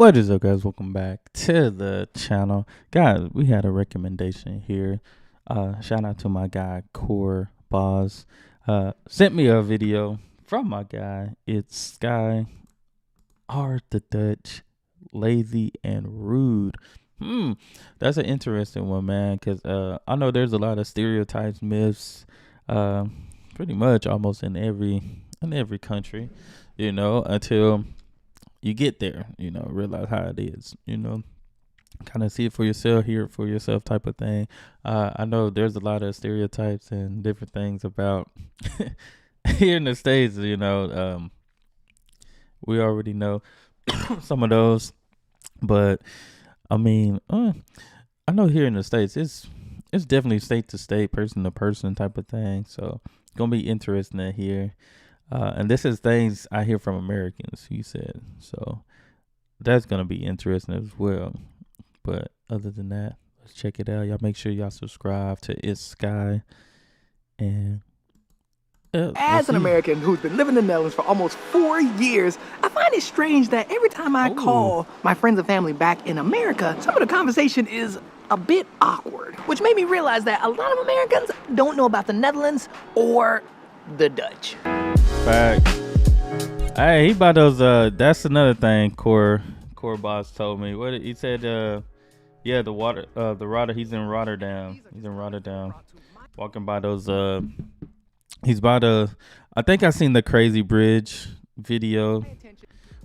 What is up, guys? Welcome back to the channel. Guys, we had a recommendation here. Shout out to my guy, Core Boz. Sent me a video from my guy. It's Sky R the Dutch, Lazy and Rude. That's an interesting one, man, because I know there's a lot of stereotypes, myths, pretty much almost in every country, until you get there, realize how it is, kind of see it for yourself, hear it for yourself type of thing. I know there's a lot of stereotypes and different things about here in the States, we already know some of those, but I mean, I know here in the States, it's definitely state to state, person to person type of thing. So it's going to be interesting to hear. And this is things I hear from Americans, he said. So that's going to be interesting as well. But other than that, let's check it out. Y'all make sure y'all subscribe to It's Sky. And as an American who's been living in the Netherlands for almost 4 years, I find it strange that every time I call my friends and family back in America, some of the conversation is a bit awkward, which made me realize that a lot of Americans don't know about the Netherlands or the Dutch. Fact. Hey, he about those. That's another thing. Core boss told me. What he said? The Rotterdam. He's in Rotterdam. Walking by those. He's by the. I think I seen the Crazy Bridge video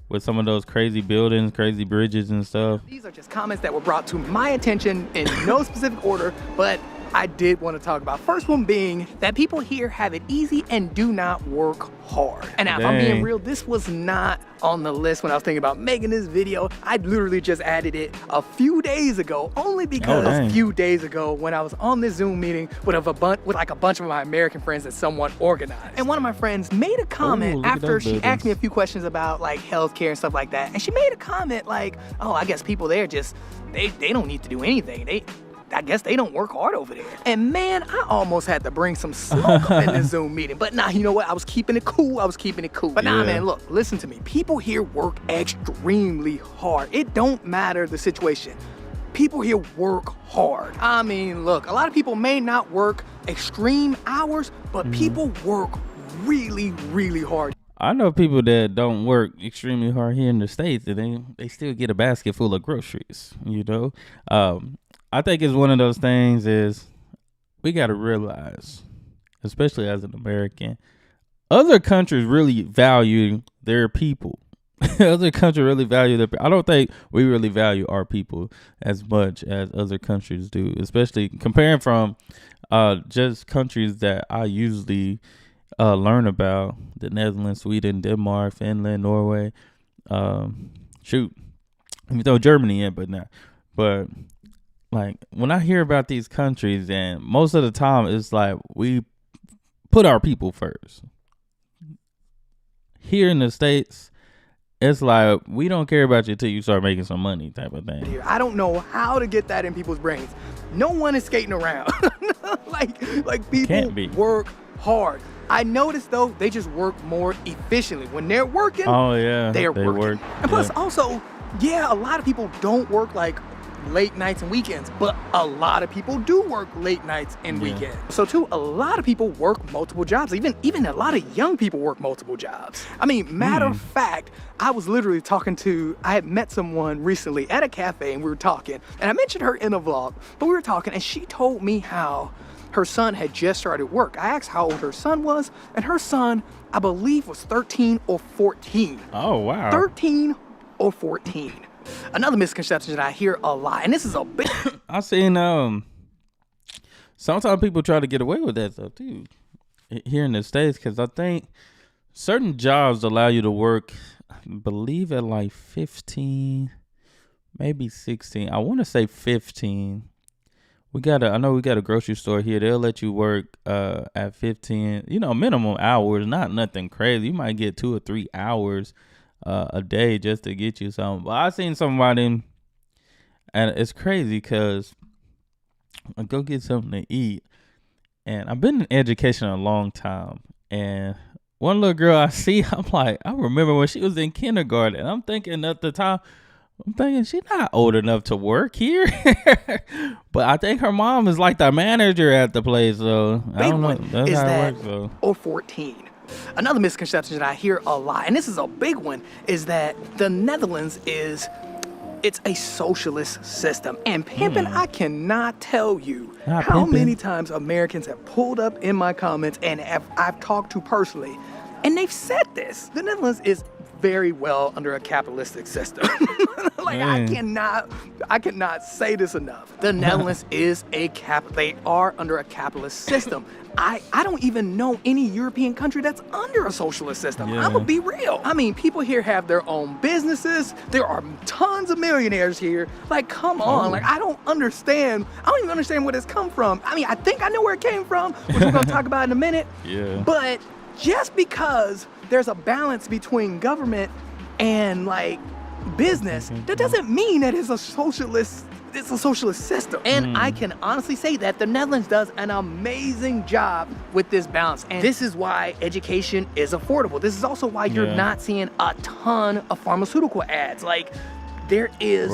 with some of those crazy buildings, crazy bridges and stuff. These are just comments that were brought to my attention in no specific order, but I did want to talk about. First one being that people here have it easy and do not work hard. And now, if I'm being real, this was not on the list when I was thinking about making this video. I literally just added it a few days ago, only because a few days ago when I was on this Zoom meeting with a bunch of my American friends that someone organized. And one of my friends made a comment after she asked me a few questions about like healthcare and stuff like that. And she made a comment like, oh, I guess people there just, they don't need to do anything. I guess they don't work hard over there. And man, I almost had to bring some smoke up in this Zoom meeting. But nah, you know what? I was keeping it cool. But nah, man, look, listen to me. People here work extremely hard. It don't matter the situation. People here work hard. I mean, look, a lot of people may not work extreme hours, but people work really, really hard. I know people that don't work extremely hard here in the States, and they still get a basket full of groceries, I think it's one of those things is we got to realize, especially as an American, other countries really value their people. Other countries really value their people. I don't think we really value our people as much as other countries do, especially comparing from just countries that I usually learn about: the Netherlands, Sweden, Denmark, Finland, Norway. Shoot, let me throw Germany in, but like when I hear about these countries, and most of the time it's like we put our people first. Here in the States, it's like we don't care about you till you start making some money type of thing. I don't know how to get that in people's brains. No one is skating around. like people work hard. I noticed though, they just work more efficiently. When they're working, they're working. And plus also, a lot of people don't work like late nights and weekends, but a lot of people do work late nights and weekends. So too, a lot of people work multiple jobs. Even a lot of young people work multiple jobs. I mean, matter of fact, I was literally I had met someone recently at a cafe and we were talking, and I mentioned her in a vlog, but we were talking and she told me how her son had just started work. I asked how old her son was, and her son, I believe, was 13 or 14. Oh, wow. 13 or 14. Another misconception that I hear a lot, and this is a big... I've seen, sometimes people try to get away with that stuff too, here in the States, because I think certain jobs allow you to work, I believe at like 15, maybe 16. I want to say 15. I know we got a grocery store here. They'll let you work at 15, minimum hours, not nothing crazy. You might get 2 or 3 hours a day just to get you something. But I seen somebody, and it's crazy because I go get something to eat, and I've been in education a long time, and one little girl I see, I'm like, I remember when she was in kindergarten, and I'm thinking at the time, I'm thinking she's not old enough to work here. But I think her mom is like the manager at the place, so I don't know. That's how it works, though. Or 14. Another misconception that I hear a lot, and this is a big one, is that the Netherlands it's a socialist system. And pimping, I cannot tell you how many times Americans have pulled up in my comments and I've talked to personally, and they've said this. The Netherlands is very well under a capitalistic system. Like, I cannot say this enough. The Netherlands they are under a capitalist system. I don't even know any European country that's under a socialist system. I'm gonna be real. I mean, people here have their own businesses. There are tons of millionaires here. Like, come on. Like, I don't even understand where this come from. I mean, I think I know where it came from, which we're gonna talk about in a minute. Yeah. But just because there's a balance between government and like business, that doesn't mean that it's a socialist system. And I can honestly say that the Netherlands does an amazing job with this balance. And this is why education is affordable. This is also why you're not seeing a ton of pharmaceutical ads. Like, there is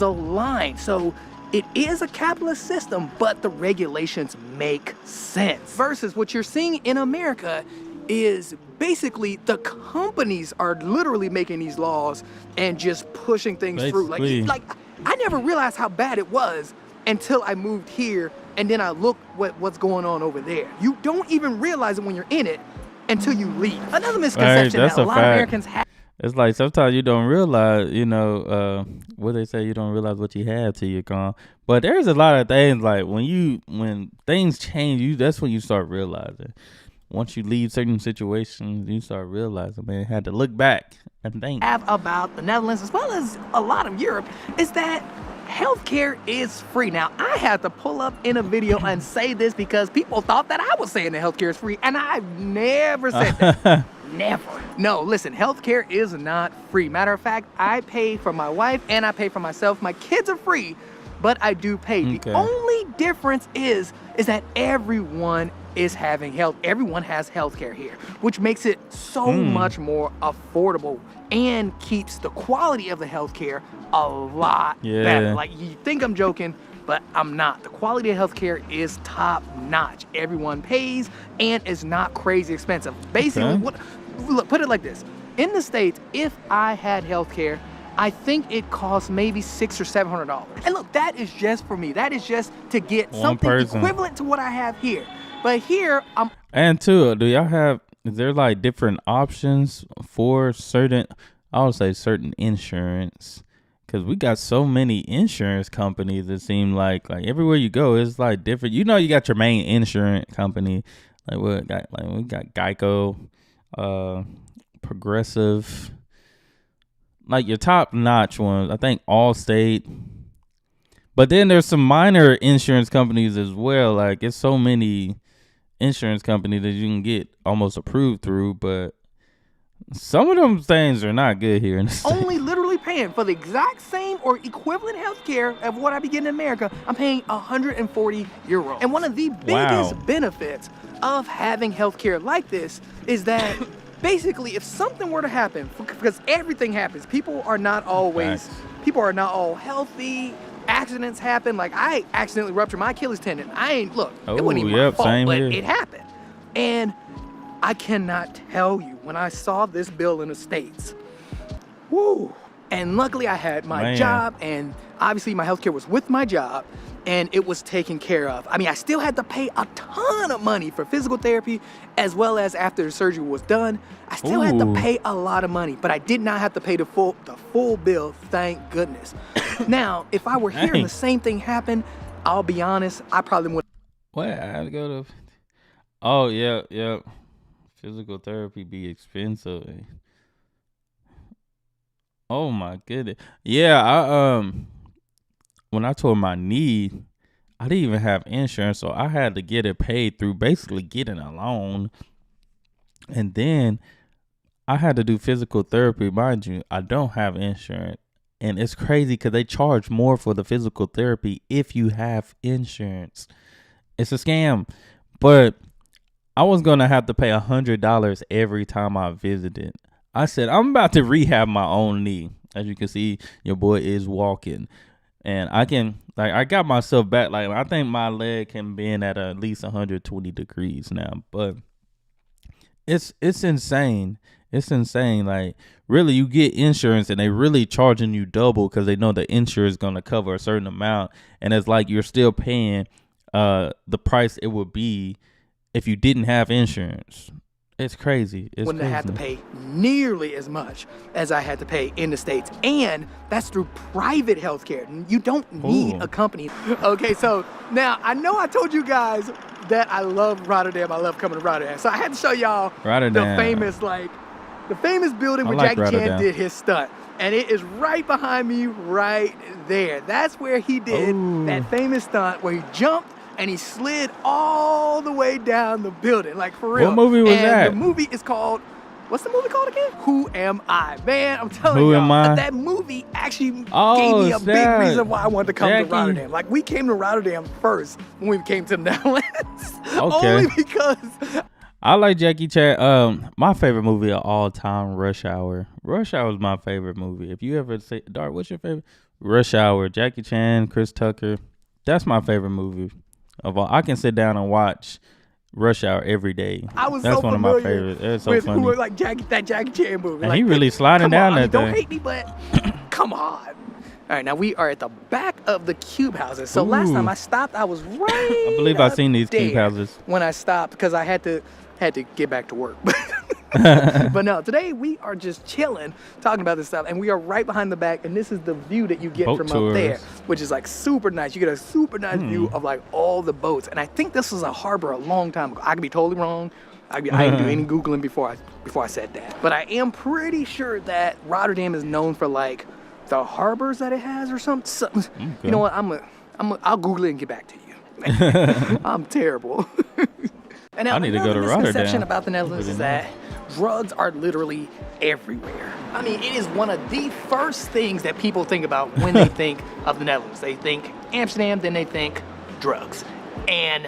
a line. So it is a capitalist system, but the regulations make sense. Versus what you're seeing in America is basically the companies are literally making these laws and just pushing things through. Like I never realized how bad it was until I moved here, and then I looked what's going on over there. You don't even realize it when you're in it until you leave. Another misconception that a lot of Americans have. It's like sometimes you don't realize, what they say, you don't realize what you have till you're gone. But there's a lot of things like when things change, that's when you start realizing. Once you leave certain situations, you start realizing, man, had to look back and think. About the Netherlands, as well as a lot of Europe, is that healthcare is free. Now, I had to pull up in a video and say this because people thought that I was saying that healthcare is free, and I've never said that. Never. No, listen, healthcare is not free. Matter of fact, I pay for my wife and I pay for myself. My kids are free, but I do pay. Okay. The only difference is that everyone is having everyone has healthcare here, which makes it so much more affordable and keeps the quality of the healthcare a lot better. Like, you think I'm joking, but I'm not. The quality of healthcare is top notch. Everyone pays and it's not crazy expensive. Basically, look, put it like this. In the States, if I had healthcare, I think it costs maybe $600 or $700. And look, that is just for me. That is just to get something equivalent to what I have here. But here, And two, is there like different options for certain insurance? Because we got so many insurance companies, it seems like everywhere you go, it's like different. You got your main insurance company. We got Geico, Progressive, like your top notch ones. I think Allstate. But then there's some minor insurance companies as well. Like, it's so many insurance companies that you can get almost approved through, but some of them things are not good here in the States. Only literally paying for the exact same or equivalent healthcare of what I be getting in America. I'm paying €140. And one of the biggest benefits of having healthcare like this is that basically, if something were to happen, because everything happens, people are not all healthy. Accidents happen. Like, I accidentally ruptured my Achilles tendon. It wasn't even my fault, but it happened. And I cannot tell you, when I saw this bill in the States, woo. And luckily I had my job, and obviously my healthcare was with my job, and it was taken care of. I mean, I still had to pay a ton of money for physical therapy, as well as after the surgery was done. I still had to pay a lot of money, but I did not have to pay the full bill, thank goodness. Now, if I were here and the same thing happened, I'll be honest, I probably wouldn't. What? I had to go to... Oh, yeah. Physical therapy be expensive. Oh, my goodness. Yeah, when I tore my knee, I didn't even have insurance, so I had to get it paid through basically getting a loan. And then I had to do physical therapy. Mind you, I don't have insurance. And it's crazy because they charge more for the physical therapy if you have insurance. It's a scam. But I was going to have to pay $100 every time I visited. I said, I'm about to rehab my own knee. As you can see, your boy is walking. And I got myself back. Like, I think my leg can bend at least 120 degrees now. But it's insane. It's insane. Like, really, you get insurance and they really charging you double because they know the insurance is going to cover a certain amount. And it's like you're still paying the price it would be if you didn't have insurance. It's crazy. Wouldn't have to pay nearly as much as I had to pay in the States. And that's through private health care. You don't need a company. Okay, so now I know I told you guys that I love Rotterdam. I love coming to Rotterdam. So I had to show y'all the famous building where Jackie Chan did his stunt. And it is right behind me right there. That's where he did that famous stunt where he jumped and he slid all the way down the building, like for real. What movie was that? The movie is called, what's the movie called again? Who Am I? Man, I'm telling you, that movie actually gave me a big reason why I wanted to come to Rotterdam. Like, we came to Rotterdam first when we came to the Netherlands. Only because I like Jackie Chan. My favorite movie of all time, Rush Hour. Rush Hour is my favorite movie. If you ever say, Dart, what's your favorite? Rush Hour, Jackie Chan, Chris Tucker. That's my favorite movie of all. I can sit down and watch Rush Hour every day. That's one of my favorites. It's so funny. Who like that Jackie Chan movie. And like, he really sliding down that thing. Don't hate me, but come on. All right, now we are at the back of the cube houses. So last time I stopped, I was right I believe I've seen these cube houses. When I stopped, because I had to get back to work. But no, today we are just chilling, talking about this stuff, and we are right behind the back, and this is the view that you get from up there, which is like super nice. You get a super nice view of like all the boats, and I think this was a harbor a long time ago. I could be totally wrong. I didn't do any Googling before I said that, but I am pretty sure that Rotterdam is known for like the harbors that it has or something. Okay. You know what? I'll Google it and get back to you. I'm terrible. And now, I need to go to Rotterdam. Another misconception about the Netherlands is that drugs are literally everywhere. I mean, it is one of the first things that people think about when they think of the Netherlands. They think Amsterdam, then they think drugs. And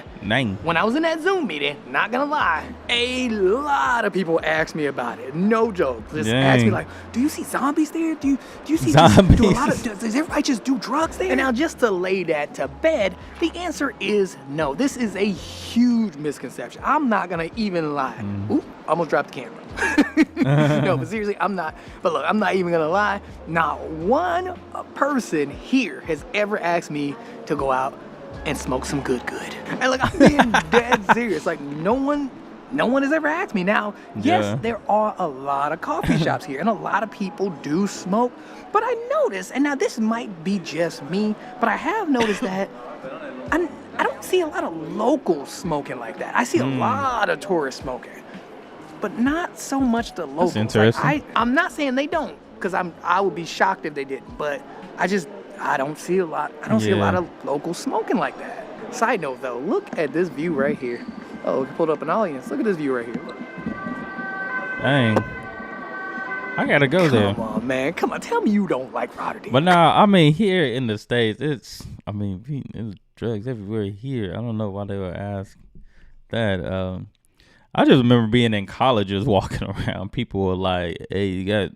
when I was in that Zoom meeting, not gonna lie, a lot of people asked me about it. No joke. Just asked me like, do you see zombies there? Do you see zombies? Does everybody just do drugs there? And now just to lay that to bed, the answer is no. This is a huge misconception. I'm not gonna even lie. Oop, almost dropped the camera. No, but seriously, I'm not. But look, I'm not even gonna lie. Not one person here has ever asked me to go out and smoke some good. And like, I'm being dead serious. Like, no one has ever asked me. Now, yes, there are a lot of coffee shops here, and a lot of people do smoke. But I noticed, and now this might be just me, but I have noticed that I don't see a lot of locals smoking like that. I see a lot of tourists smoking, but not so much the locals. That's interesting. Like, I'm not saying they don't, because I would be shocked if they didn't, but I don't see a lot. I don't see a lot of locals smoking like that. Side note though, look at this view right here. Oh, we pulled up an audience. Look at this view right here. Look. Dang. I gotta go there. Come on, man. Come on. Tell me you don't like Rotterdam. But nah, I mean, here in the States, it's drugs everywhere here. I don't know why they would ask that. I just remember being in colleges walking around. People were like, hey,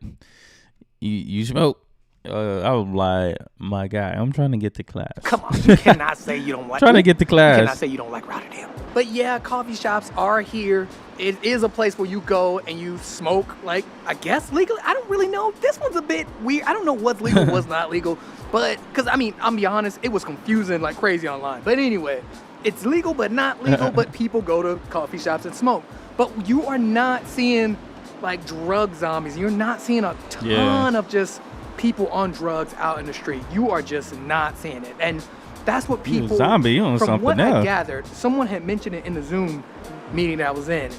you smoke? I was like, my guy, I'm trying to get to class. Come on, you cannot say you don't like trying to get to class. You cannot say you don't like Rotterdam. But yeah, coffee shops are here. It is a place where you go and you smoke, like, I guess legally. I don't really know. This one's a bit weird. I don't know what's legal, what's not legal. But, because, I mean, I'm be honest, it was confusing like crazy online. But anyway, it's legal but not legal, but people go to coffee shops and smoke. But you are not seeing, like, drug zombies. You're not seeing a ton of just people on drugs out in the street. You are just not seeing it. And that's what people, zombie, on from something what else. I gathered, someone had mentioned it in the Zoom meeting that I was in.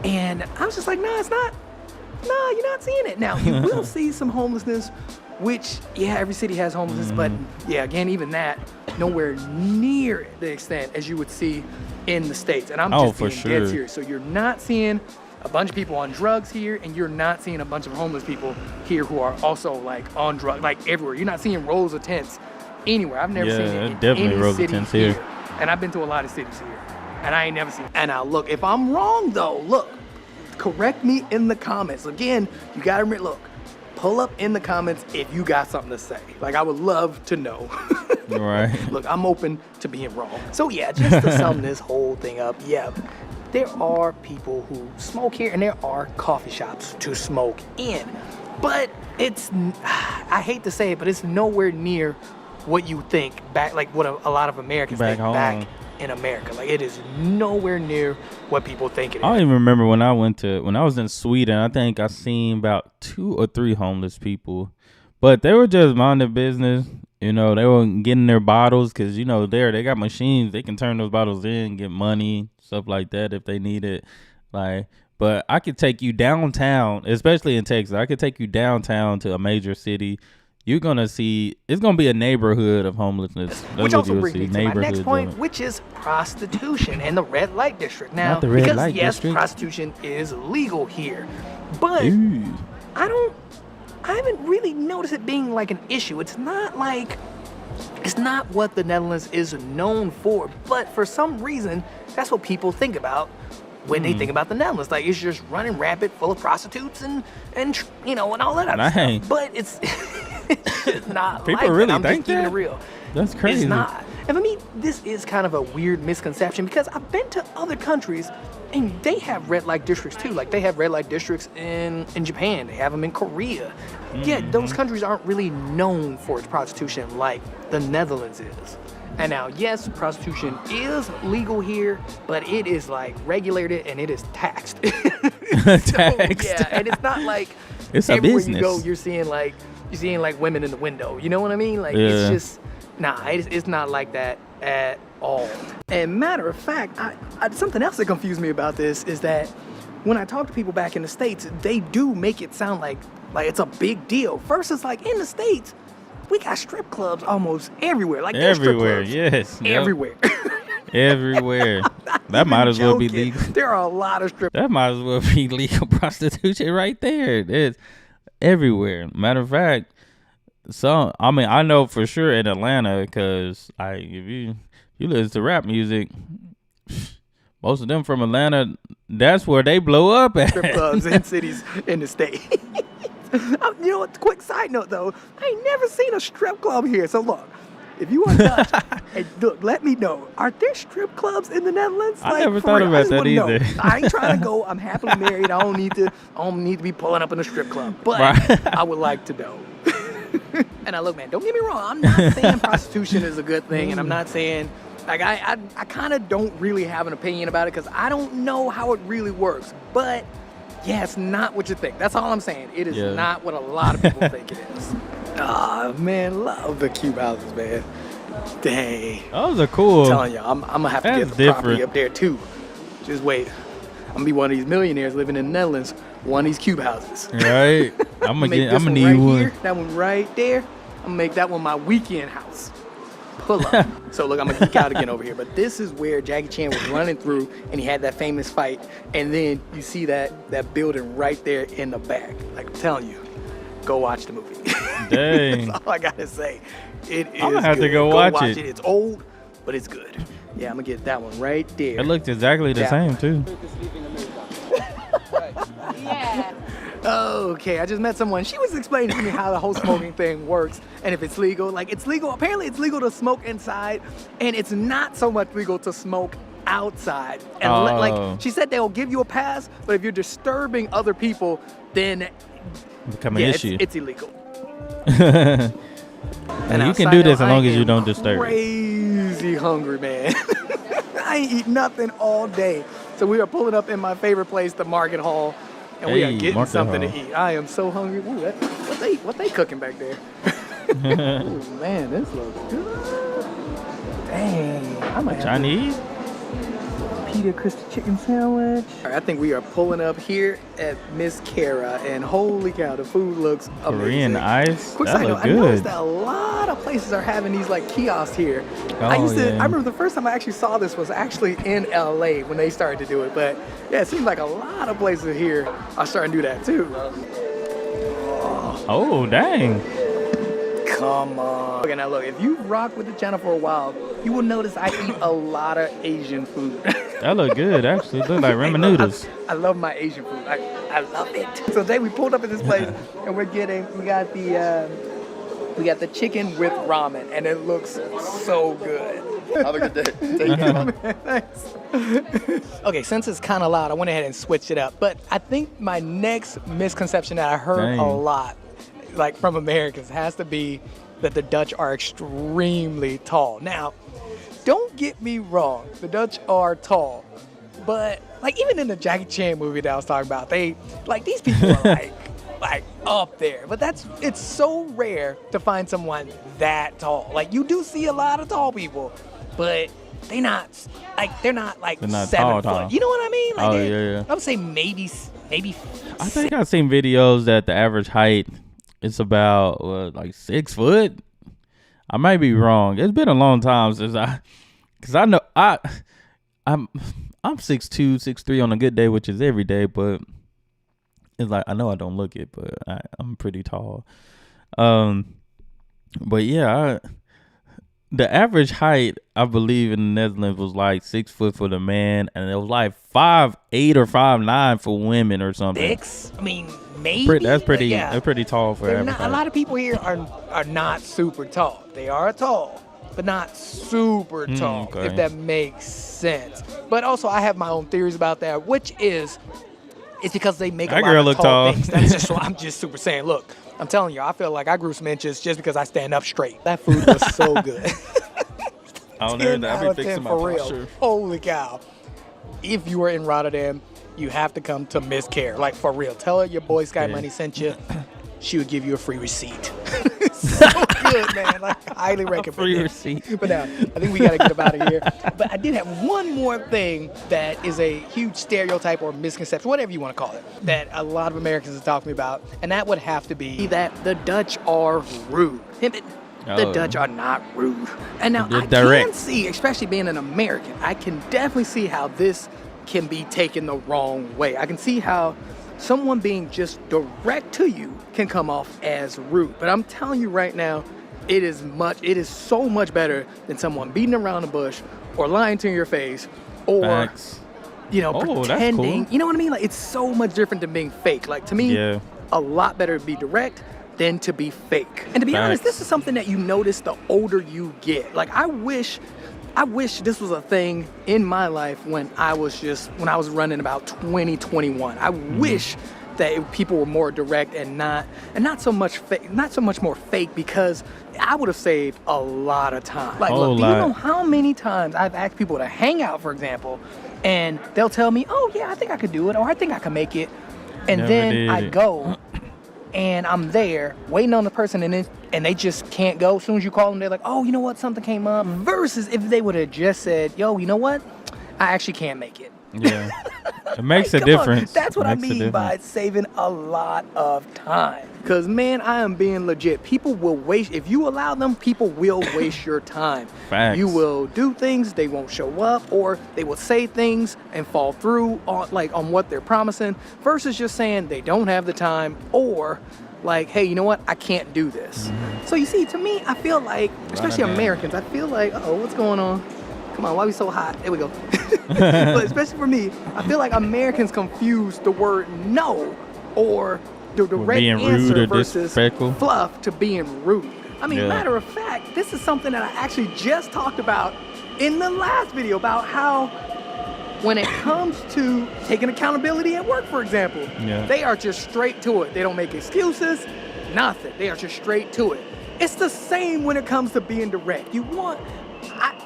And I was just like, nah, it's not. Nah, you're not seeing it. Now, you will see some homelessness, which, yeah, every city has homelessness, but yeah, again, even that, nowhere near the extent as you would see in the States. And I'm just being dead serious. So you're not seeing a bunch of people on drugs here, and you're not seeing a bunch of homeless people here who are also like on drugs, like everywhere. You're not seeing rows of tents anywhere. I've never seen it in definitely any rows city of tents here. And I've been to a lot of cities here, and I ain't never seen it. And now look, if I'm wrong though, look, correct me in the comments. Again, you gotta admit, look, pull up in the comments if you got something to say. Like, I would love to know. Right. Look, I'm open to being wrong. So yeah, just to sum this whole thing up, yeah, there are people who smoke here and there are coffee shops to smoke in. But it's, I hate to say it, but it's nowhere near what you think back, like what a lot of Americans think back in America. Like, it is nowhere near what people think it is. I don't even remember when I was in Sweden. I think I seen about 2 or 3 homeless people, but they were just minding business. You know, they were getting their bottles because, you know, they got machines. They can turn those bottles in, get money, stuff like that if they need it. Like, but I could take you downtown, especially in Texas. I could take you downtown to a major city. You're going to see, it's going to be a neighborhood of homelessness. That's which also brings me to my next point, which is prostitution and the red light district. Now, because yes, prostitution is legal here, but I haven't really noticed it being like an issue. It's not what the Netherlands is known for, but for some reason, that's what people think about when they think about the Netherlands. Like, it's just running rampant, full of prostitutes and you know, and all that other stuff. But it's not people like really that. I'm think just keeping that? it real. That's crazy. It's not. And for me, this is kind of a weird misconception because I've been to other countries and they have red light districts too. Like, they have red light districts in Japan. They have them in Korea. Yeah, those countries aren't really known for its prostitution like the Netherlands is. And now, yes, prostitution is legal here, but it is like regulated and it is taxed. Taxed. Yeah, and it's not like it's a everywhere business. you go, you're seeing like women in the window. You know what I mean? Like, it's just it's not like that at all. And matter of fact, something else that confused me about this is that when I talk to people back in the States, they do make it sound like it's a big deal. First, it's like in the States, we got strip clubs almost everywhere. Like, everywhere, yes. Everywhere. Everywhere. That might as well be legal. There are a lot of strip. That might as well be legal prostitution right there. It's everywhere. Matter of fact, I know for sure in Atlanta, because if you listen to rap music, most of them from Atlanta, that's where they blow up at. Strip clubs in cities in the state. You know what? Quick side note though, I ain't never seen a strip club here. So look, if you are Dutch, and look, let me know. Are there strip clubs in the Netherlands? I never thought about that either. I ain't trying to go. I'm happily married. I don't need to be pulling up in a strip club. But I would like to know. And now look, man, don't get me wrong. I'm not saying prostitution is a good thing, and I'm not saying like I kind of don't really have an opinion about it because I don't know how it really works. But yeah, it's not what you think. That's all I'm saying. It is not what a lot of people think it is. Oh, man, love the cube houses, man. Dang. Those are cool. I'm telling you, I'm going to have to get the property up there, too. Just wait. I'm going to be one of these millionaires living in the Netherlands, one of these cube houses. Right. I'm going to need right one. Here, that one right there. I'm going to make that one my weekend house. Pull up. So look, I'm gonna geek out again over here, but this is where Jackie Chan was running through and he had that famous fight, and then you see that building right there in the back. Like, I'm telling you, go watch the movie. Dang. That's all I gotta say. It is I'm gonna have good. to go watch it. It's old, but it's good. Yeah, I'm gonna get that one right there. It looked exactly the same too. Yeah. Okay, I just met someone. She was explaining to me how the whole smoking thing works and if it's legal. Like, it's legal. Apparently, it's legal to smoke inside, and it's not so much legal to smoke outside. And like she said, they'll give you a pass, but if you're disturbing other people, then become an issue. It's illegal. And you can do this as long as you don't disturb. Crazy hungry, man. I ain't eat nothing all day. So we are pulling up in my favorite place, the Market Hall. And we are getting something to eat. I am so hungry. Ooh, what they cooking back there? Oh man, this looks good. Dang, I might have Chinese? Pita crispy chicken sandwich. All right, I think we are pulling up here at Miss Kara, and holy cow, the food looks amazing. Korean ice? Quick That side note, look I noticed good. that a lot of places are having these like kiosks here. Oh, I remember the first time I actually saw this was actually in LA when they started to do it. But yeah, it seems like a lot of places here are starting to do that too. Oh, dang. Come on. Okay, now look, if you've rocked with the channel for a while, you will notice I eat a lot of Asian food. That look good, actually. Look like ramen noodles. I love my Asian food. I I love it. So today we pulled up at this place and we got the chicken with ramen, and it looks so good. Have a good day. Take care, man. Thanks. Okay, since it's kind of loud, I went ahead and switched it up. But I think my next misconception that I heard a lot, like from Americans, has to be that the Dutch are extremely tall. Now, don't get me wrong, the Dutch are tall, but like even in the Jackie Chan movie that I was talking about, these people are like up there. But it's so rare to find someone that tall. Like you do see a lot of tall people, but they're not 7 tall, foot. You know what I mean? Like yeah. I would say maybe. I think I've seen videos that the average height is about like 6 foot. I might be wrong. It's been a long time since because I know I'm 6'2", 6'3" on a good day, which is every day, but it's like I know I don't look it, but I'm pretty tall. But yeah, the average height I believe in the Netherlands was like 6 foot for the man, and it was like 5'8" or 5'9" for women or something. 6? I mean, maybe. That's pretty tall for average height. A lot of people here are not super tall. They are tall, but not super tall, okay. if that makes sense. But also, I have my own theories about that, which is it's because they make a lot of tall things. That's just what I'm just super saying. Look, I'm telling you, I feel like I grew some inches just because I stand up straight. That food was so good. I'll be fixing my posture. Holy cow. If you are in Rotterdam, you have to come to Miss Care. Like, for real. Tell her your Boy Sky money sent you. She would give you a free receipt. So good, man. Like, highly recommend free receipt. But now, I think we got to get up out of here. But I did have one more thing that is a huge stereotype or misconception, whatever you want to call it, that a lot of Americans are talking about. And that would have to be that the Dutch are rude. The Dutch are not rude. And now I can see, especially being an American, I can definitely see how this can be taken the wrong way. I can see how someone being just direct to you can come off as rude. But I'm telling you right now, it is so much better than someone beating around the bush or lying to your face or Facts. Pretending. Cool. You know what I mean? Like, it's so much different than being fake. Like, to me, a lot better to be direct than to be fake. And to be honest, this is something that you notice the older you get. Like, I wish this was a thing in my life when I was running about 2021. I wish that people were more direct and not so much more fake, because I would have saved a lot of time. Like, look, do you know how many times I've asked people to hang out, for example, and they'll tell me, "Oh yeah, I think I could do it," or "I think I can make it," and then I go. And I'm there waiting on the person, and they just can't go. As soon as you call them, they're like, "Oh, you know what? Something came up." Versus if they would have just said, "Yo, you know what? I actually can't make it." Yeah, it makes a difference. That's what I mean by saving a lot of time. Because, man, I am being legit. People will waste, if you allow them, people will waste your time. Facts. You will do things, they won't show up, or they will say things and fall through on what they're promising, versus just saying they don't have the time, or like, "Hey, you know what? I can't do this." So you see, to me, I feel like, especially Americans, I feel like, what's going on? Come on, why are we so hot? There we go. But especially for me, I feel like Americans confuse the word no or the direct answer versus fluff to being rude. I mean, matter of fact, this is something that I actually just talked about in the last video, about how when it comes to taking accountability at work, for example, they are just straight to it. They don't make excuses, nothing. They are just straight to it. It's the same when it comes to being direct.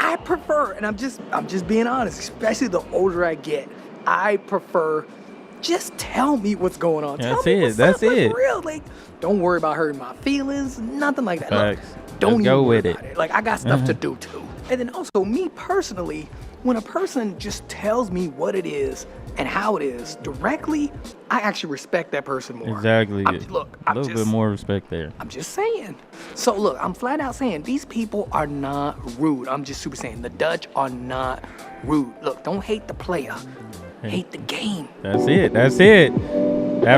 I prefer, and I'm just being honest, especially the older I get, I prefer just tell me what's going on. That's tell me it. That's it. For real. Like, don't worry about hurting my feelings, nothing like that. Look, don't go worry with about it. Like, I got stuff to do too. And then also, me personally, when a person just tells me what it is and how it is directly, I actually respect that person more. Exactly. A little bit more respect there. I'm just saying. So look, I'm flat out saying these people are not rude. I'm just super saying the Dutch are not rude. Look, don't hate the player. Hate the game. That's it. That's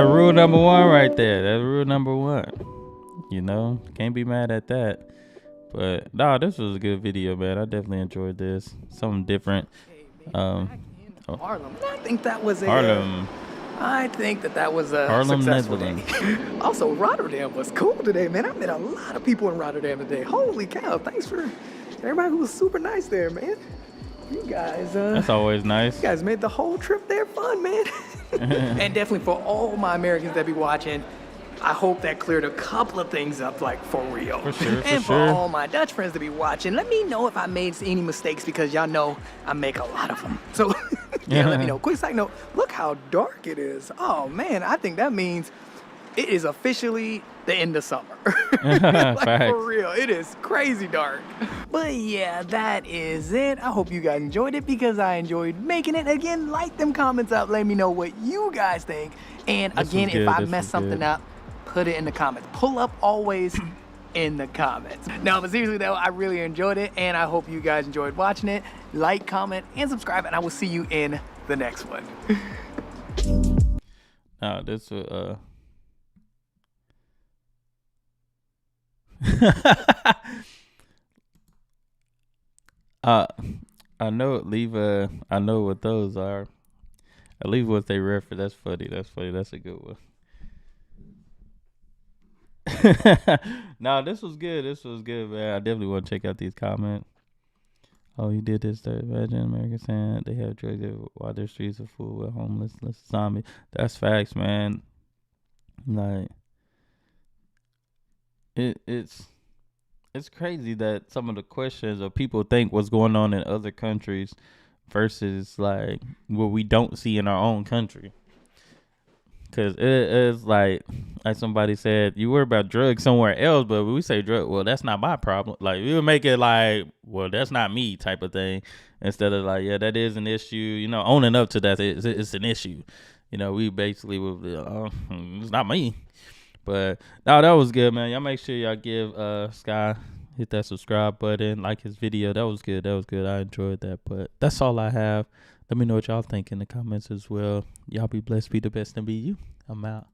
rule number one right there. That's rule number one. You know, can't be mad at that. But no, this was a good video, man. I definitely enjoyed this. Something different. Harlem. I think that was Harlem. I think that was a Harlem, successful Netherlands. day. Also, Rotterdam was cool today, man. I met a lot of people in Rotterdam today. Holy cow! Thanks for everybody who was super nice there, man. You guys, That's always nice. you guys made the whole trip there fun, man. And definitely for all my Americans that be watching, I hope that cleared a couple of things up, like for real. For sure, And for for sure. all my Dutch friends that be watching, let me know if I made any mistakes because y'all know I make a lot of them. So yeah, let me know. Quick side note, look how dark it is. Oh man, I think that means it is officially the end of summer. Like Facts. for real, it is crazy dark. But yeah, that is it. I hope you guys enjoyed it because I enjoyed making it. Again, like them comments up. Let me know what you guys think. And This again, was if good, I this mess was something good. up, put it in the comments. Pull up always in the comments. No, but seriously though, I really enjoyed it and I hope you guys enjoyed watching it. Like, comment, and subscribe, and I will see you in the next one. Nah, this I know I know what those are. I leave what they refer. That's funny. That's a good one. No, this was good. Man. I definitely want to check out these comments. Oh, he did this. Imagine Americans saying they have drugs while their streets are full with homelessness, zombies. That's facts, man. Like it's crazy that some of the questions or people think what's going on in other countries versus like what we don't see in our own country. Cause it's like somebody said, you worry about drugs somewhere else, but when we say drug, well, that's not my problem. Like we would make it like, well, that's not me type of thing, instead of like, yeah, that is an issue. You know, owning up to that, it's an issue. You know, we basically would, it's not me. But no, that was good, man. Y'all make sure y'all give Sky, hit that subscribe button, like his video. That was good. I enjoyed that. But that's all I have. Let me know what y'all think in the comments as well. Y'all be blessed, be the best, and be you. I'm out.